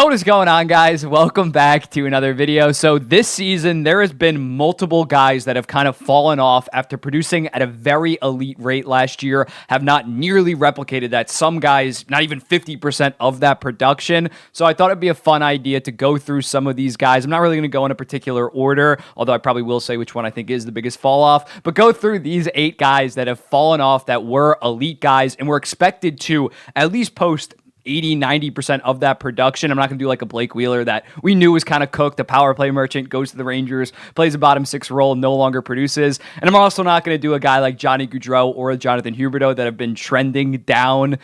What is going on, guys? Welcome back to another video. So this season, there has been multiple guys that have kind of fallen off after producing at a very elite rate last year, have not nearly replicated that. Some guys, not even 50% of that production. So I thought it'd be a fun idea to go through some of these guys. I'm not really going to go in a particular order, although I probably will say which one I think is the biggest fall off, but go through these 8 guys that have fallen off that were elite guys and were expected to at least post 80-90% of that production. I'm not going to do like a Blake Wheeler that we knew was kind of cooked. The power play merchant goes to the Rangers, plays a bottom 6 role, no longer produces. And I'm also not going to do a guy like Johnny Gaudreau or Jonathan Huberdeau that have been trending down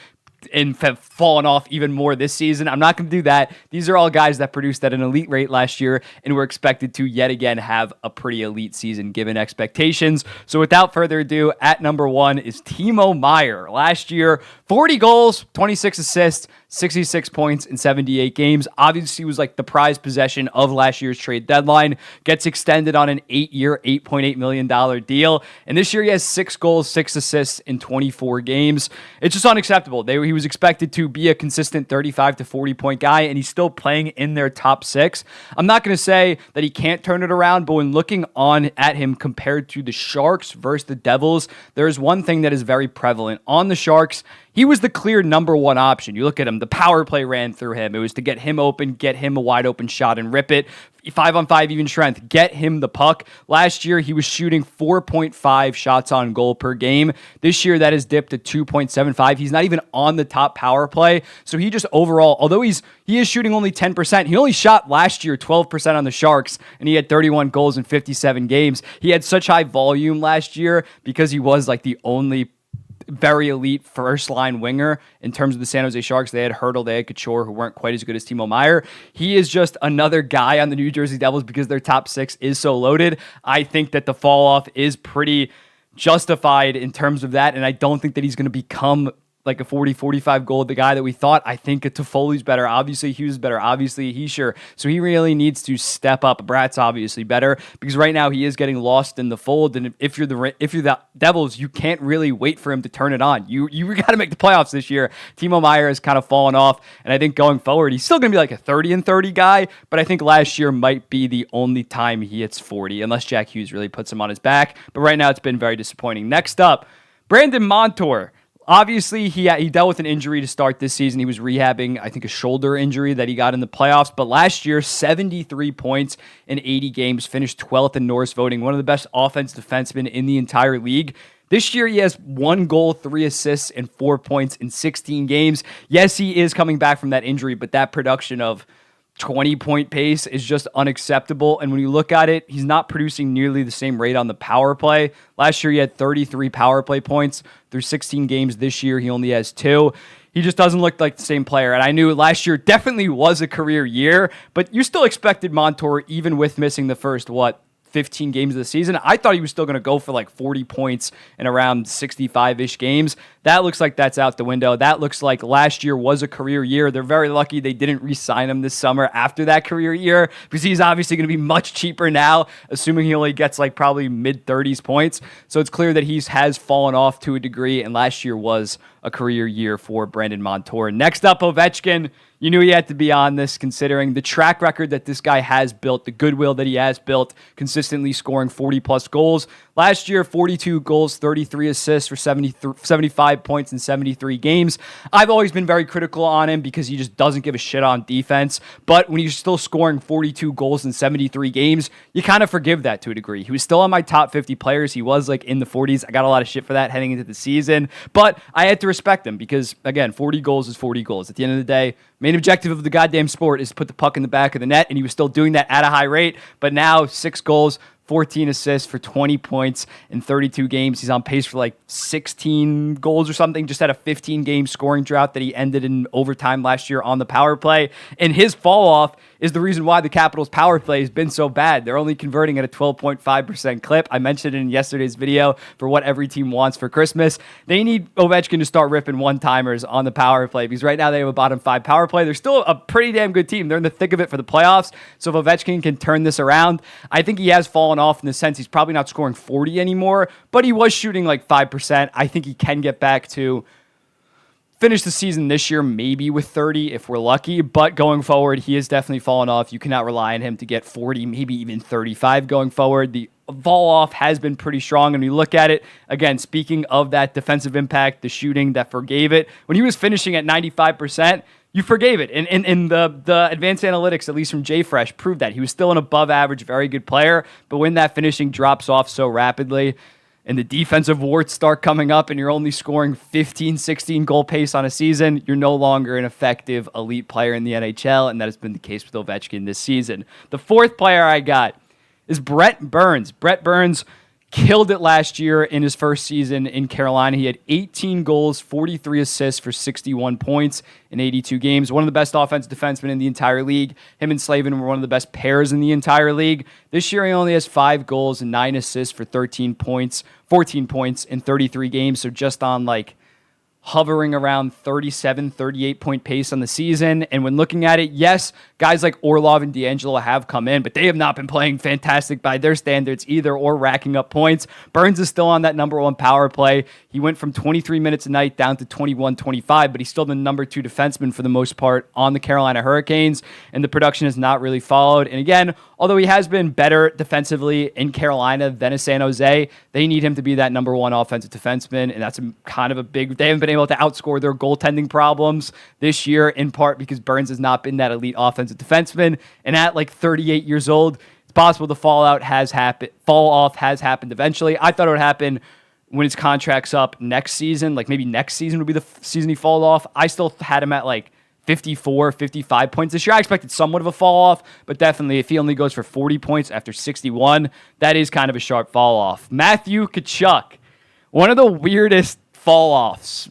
and have fallen off even more this season. I'm not going to do that. These are all guys that produced at an elite rate last year and were expected to yet again have a pretty elite season given expectations. So without further ado, at number 1 is Timo Meier. Last year, 40 goals, 26 assists, 66 points in 78 games. Obviously was like the prized possession of last year's trade deadline. Gets extended on an 8-year, $8.8 million deal. And this year he has 6 goals, 6 assists in 24 games. It's just unacceptable. He was expected to be a consistent 35 to 40 point guy, and he's still playing in their top 6. I'm not going to say that he can't turn it around, but when looking on at him compared to the Sharks versus the Devils, there's one thing that is very prevalent. On the Sharks, he was the clear number 1 option. You look at him, the power play ran through him. It was to get him open, get him a wide open shot and rip it. 5-on-5 even strength, get him the puck. Last year, he was shooting 4.5 shots on goal per game. This year, that has dipped to 2.75. He's not even on the top power play. So he just overall, although he is shooting only 10%, he only shot last year 12% on the Sharks, and he had 31 goals in 57 games. He had such high volume last year because he was like the only very elite first line winger in terms of the San Jose Sharks. They had Hurdle, they had Kachuk, who weren't quite as good as Timo Meier. He is just another guy on the New Jersey Devils because their top 6 is so loaded. I think that the fall off is pretty justified in terms of that, and I don't think that he's going to become like a 40-45 goal, the guy that we thought. I think Toffoli's better. Obviously, Hughes is better. Obviously, Hischier. So he really needs to step up. Bratt's obviously better because right now he is getting lost in the fold. And if you're the Devils, you can't really wait for him to turn it on. You got to make the playoffs this year. Timo Meier has kind of fallen off, and I think going forward, he's still going to be like a 30-30 guy. But I think last year might be the only time he hits 40, unless Jack Hughes really puts him on his back. But right now, it's been very disappointing. Next up, Brandon Montour. Obviously, he dealt with an injury to start this season. He was rehabbing, I think, a shoulder injury that he got in the playoffs. But last year, 73 points in 80 games, finished 12th in Norris voting, one of the best offensive defensemen in the entire league. This year, he has 1 goal, 3 assists, and 4 points in 16 games. Yes, he is coming back from that injury, but that production of 20-point pace is just unacceptable. And when you look at it, he's not producing nearly the same rate on the power play. Last year, he had 33 power play points through 16 games. This year, he only has 2. He just doesn't look like the same player. And I knew last year definitely was a career year, but you still expected Montour, even with missing the first, 15 games of the season. I thought he was still going to go for like 40 points in around 65-ish games. That looks like that's out the window. That looks like last year was a career year. They're very lucky they didn't re-sign him this summer after that career year because he's obviously going to be much cheaper now, assuming he only gets like probably mid-30s points. So it's clear that he has fallen off to a degree, and last year was a career year for Brandon Montour. Next up, Ovechkin. You knew he had to be on this considering the track record that this guy has built, the goodwill that he has built, consistently scoring 40-plus goals. Last year, 42 goals, 33 assists for 75 points in 73 games. I've always been very critical on him because he just doesn't give a shit on defense. But when he's still scoring 42 goals in 73 games, you kind of forgive that to a degree. He was still on my top 50 players. He was like in the 40s. I got a lot of shit for that heading into the season. But I had to respect him because, again, 40 goals is 40 goals. At the end of the day, main objective of the goddamn sport is to put the puck in the back of the net, and he was still doing that at a high rate. But now 6 goals, 14 assists for 20 points in 32 games. He's on pace for like 16 goals or something, just had a 15-game scoring drought that he ended in overtime last year on the power play. And his fall off is the reason why the Capitals' power play has been so bad. They're only converting at a 12.5% clip. I mentioned it in yesterday's video for what every team wants for Christmas. They need Ovechkin to start ripping one-timers on the power play because right now they have a bottom 5 power play. They're still a pretty damn good team. They're in the thick of it for the playoffs. So if Ovechkin can turn this around, I think he has fallen off in the sense he's probably not scoring 40 anymore, but he was shooting like 5%. I think he can get back to finish the season this year maybe with 30 if we're lucky, but going forward, he has definitely fallen off. You cannot rely on him to get 40, maybe even 35 going forward. The fall off has been pretty strong, and we look at it, again, speaking of that defensive impact, the shooting that forgave it, when he was finishing at 95%, you forgave it. And the advanced analytics, at least from JFresh, proved that. He was still an above average, very good player, but when that finishing drops off so rapidly, and the defensive warts start coming up and you're only scoring 15, 16 goal pace on a season, you're no longer an effective elite player in the NHL, and that has been the case with Ovechkin this season. The fourth player I got is Brent Burns. Brent Burns killed it last year in his first season in Carolina. He had 18 goals, 43 assists for 61 points in 82 games. One of the best offensive defensemen in the entire league. Him and Slavin were one of the best pairs in the entire league. This year, he only has 5 goals and 9 assists for 14 points in 33 games. So just on hovering around 37, 38 point pace on the season. And when looking at it, yes, guys like Orlov and D'Angelo have come in, but they have not been playing fantastic by their standards either or racking up points. Burns is still on that number 1 power play. He went from 23 minutes a night down to 21, 25, but he's still the number 2 defenseman for the most part on the Carolina Hurricanes, and the production has not really followed. And again, although he has been better defensively in Carolina than in San Jose, they need him to be that number 1 offensive defenseman, and that's kind of a big... They haven't been able to outscore their goaltending problems this year, in part because Burns has not been that elite offensive defenseman, and at 38 years old, it's possible the fall off has happened eventually. I thought it would happen when his contract's up next season, maybe next season would be the season he fall off. I still had him at 54, 55 points this year. I expected somewhat of a fall off, but definitely if he only goes for 40 points after 61, that is kind of a sharp fall off. Matthew Kachuk, one of the weirdest fall offs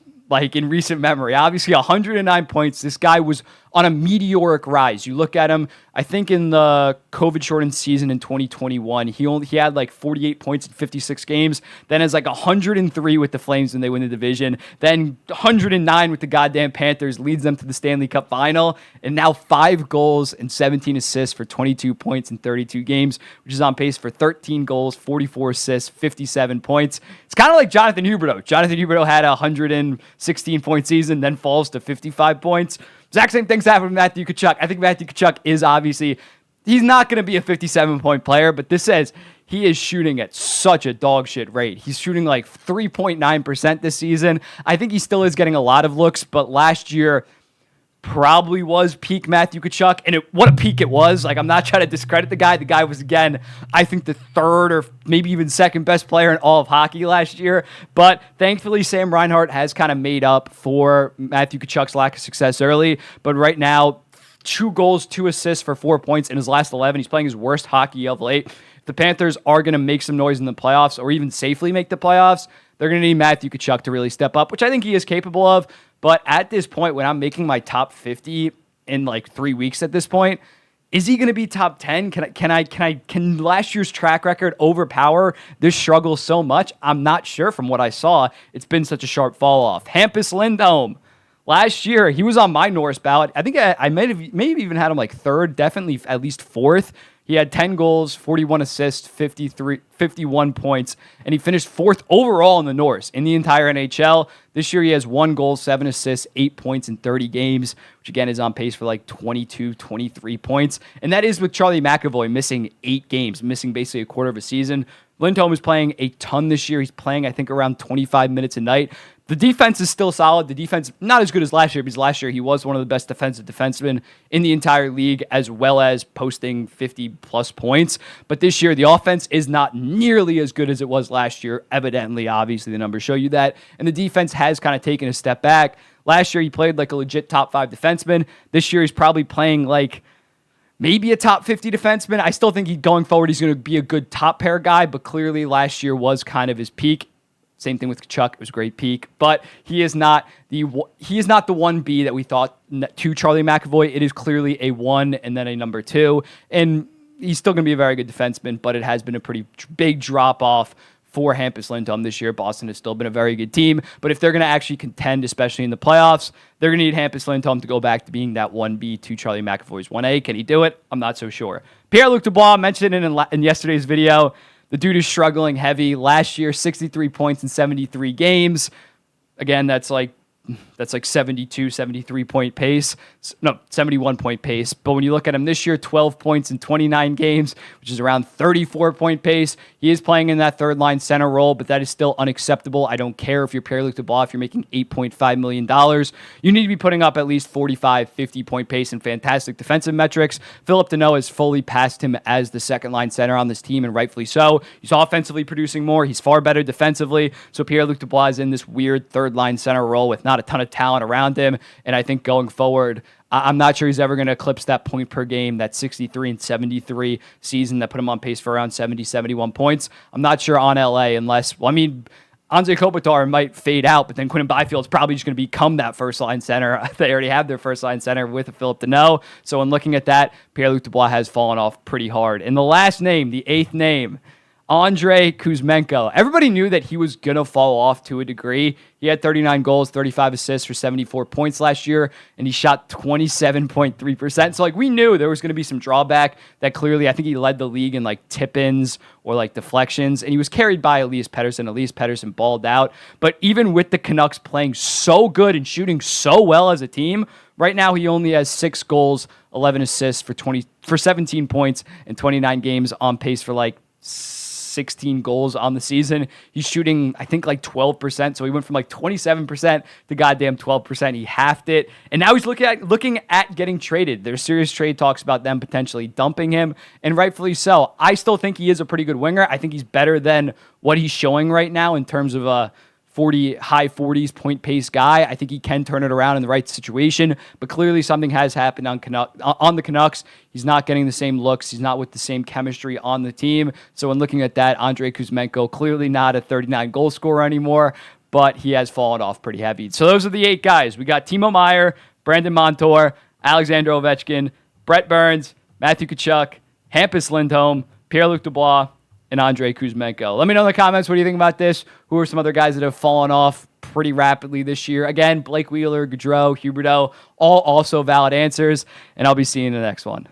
in recent memory. Obviously 109 points. This guy was on a meteoric rise. You look at him, I think in the COVID-shortened season in 2021, he had 48 points in 56 games, then has 103 with the Flames when they win the division, then 109 with the goddamn Panthers, leads them to the Stanley Cup final, and now 5 goals and 17 assists for 22 points in 32 games, which is on pace for 13 goals, 44 assists, 57 points. It's kind of like Jonathan Huberdeau. Jonathan Huberdeau had a 116-point season, then falls to 55 points. Exact same things happen with Matthew Kachuk. I think Matthew Kachuk is obviously, he's not going to be a 57-point player, but this says he is shooting at such a dog shit rate. He's shooting 3.9% this season. I think he still is getting a lot of looks, but last year probably was peak Matthew Kachuk, and what a peak it was. I'm not trying to discredit the guy. The guy was, again, I think the 3rd or maybe even 2nd best player in all of hockey last year, but thankfully Sam Reinhart has kind of made up for Matthew Kachuk's lack of success early, but right now, 2 goals, 2 assists for 4 points in his last 11. He's playing his worst hockey of late. If the Panthers are going to make some noise in the playoffs, or even safely make the playoffs, they're going to need Matthew Kachuk to really step up, which I think he is capable of. But at this point, when I'm making my top 50 in 3 weeks at this point, is he going to be top 10? Can last year's track record overpower this struggle so much? I'm not sure from what I saw. It's been such a sharp fall off. Hampus Lindholm. Last year, he was on my Norris ballot. I think I maybe even had him 3rd, definitely at least 4th. He had 10 goals, 41 assists, 51 points, and he finished 4th overall in the Norris in the entire NHL. This year, he has 1 goal, 7 assists, 8 points in 30 games, which again is on pace for 22, 23 points. And that is with Charlie McAvoy missing 8 games, missing basically a quarter of a season. Lindholm is playing a ton this year. He's playing, I think, around 25 minutes a night. The defense is still solid. The defense, not as good as last year, because last year he was one of the best defensive defensemen in the entire league, as well as posting 50-plus points. But this year, the offense is not nearly as good as it was last year. Evidently, obviously, the numbers show you that. And the defense has kind of taken a step back. Last year, he played a legit top 5 defenseman. This year, he's probably playing maybe a top 50 defenseman. I still think going forward, he's going to be a good top pair guy, but clearly last year was kind of his peak. Same thing with Kachuk. It was a great peak, but he is not the 1B that we thought to Charlie McAvoy. It is clearly a 1 and then a number 2, and he's still going to be a very good defenseman, but it has been a pretty big drop off for Hampus Lindholm this year. Boston has still been a very good team, but if they're going to actually contend, especially in the playoffs, they're going to need Hampus Lindholm to go back to being that 1B to Charlie McAvoy's 1A. Can he do it? I'm not so sure. Pierre-Luc Dubois, mentioned it in yesterday's video. The dude is struggling heavy. Last year, 63 points in 73 games. Again, that's That's like 72, 73 point pace. No, 71 point pace. But when you look at him this year, 12 points in 29 games, which is around 34 point pace. He is playing in that third line center role, but that is still unacceptable. I don't care if you're Pierre-Luc Dubois, if you're making $8.5 million. You need to be putting up at least 45, 50 point pace and fantastic defensive metrics. Philip Deneau has fully passed him as the second line center on this team, and rightfully so. He's offensively producing more. He's far better defensively. So Pierre-Luc Dubois is in this weird third line center role with not a ton of talent around him. And I think going forward, I'm not sure he's ever going to eclipse that point per game, that 63 and 73 season that put him on pace for around 70, 71 points. I'm not sure on LA unless, Anze Kopitar might fade out, but then Quinton Byfield's probably just going to become that first-line center. They already have their first-line center with Philip Deneau. So in looking at that, Pierre-Luc Dubois has fallen off pretty hard. And the last name, the eighth name, Andrei Kuzmenko. Everybody knew that he was going to fall off to a degree. He had 39 goals, 35 assists for 74 points last year, and he shot 27.3%. So, we knew there was going to be some drawback that clearly, I think he led the league in, tip-ins or, deflections, and he was carried by Elias Pettersson. Elias Pettersson balled out. But even with the Canucks playing so good and shooting so well as a team, right now he only has 6 goals, 11 assists for 17 points in 29 games, on pace for, 16 goals on the season. He's shooting, I think, 12%. So he went from 27% to goddamn 12%. He halved it. And now he's looking at getting traded. There's serious trade talks about them potentially dumping him, and rightfully so. I still think he is a pretty good winger. I think he's better than what he's showing right now in terms of a high 40s point pace guy. I think he can turn it around in the right situation, but clearly something has happened on the Canucks. He's not getting the same looks. He's not with the same chemistry on the team. So when looking at that, Andrei Kuzmenko, clearly not a 39 goal scorer anymore, but he has fallen off pretty heavy. So those are the 8 guys. We got Timo Meier, Brandon Montour, Alexander Ovechkin, Brett Burns, Matthew Kachuk, Hampus Lindholm, Pierre-Luc Dubois, and Andrei Kuzmenko. Let me know in the comments, what do you think about this? Who are some other guys that have fallen off pretty rapidly this year? Again, Blake Wheeler, Gaudreau, Huberdeau, all also valid answers, and I'll be seeing you in the next one.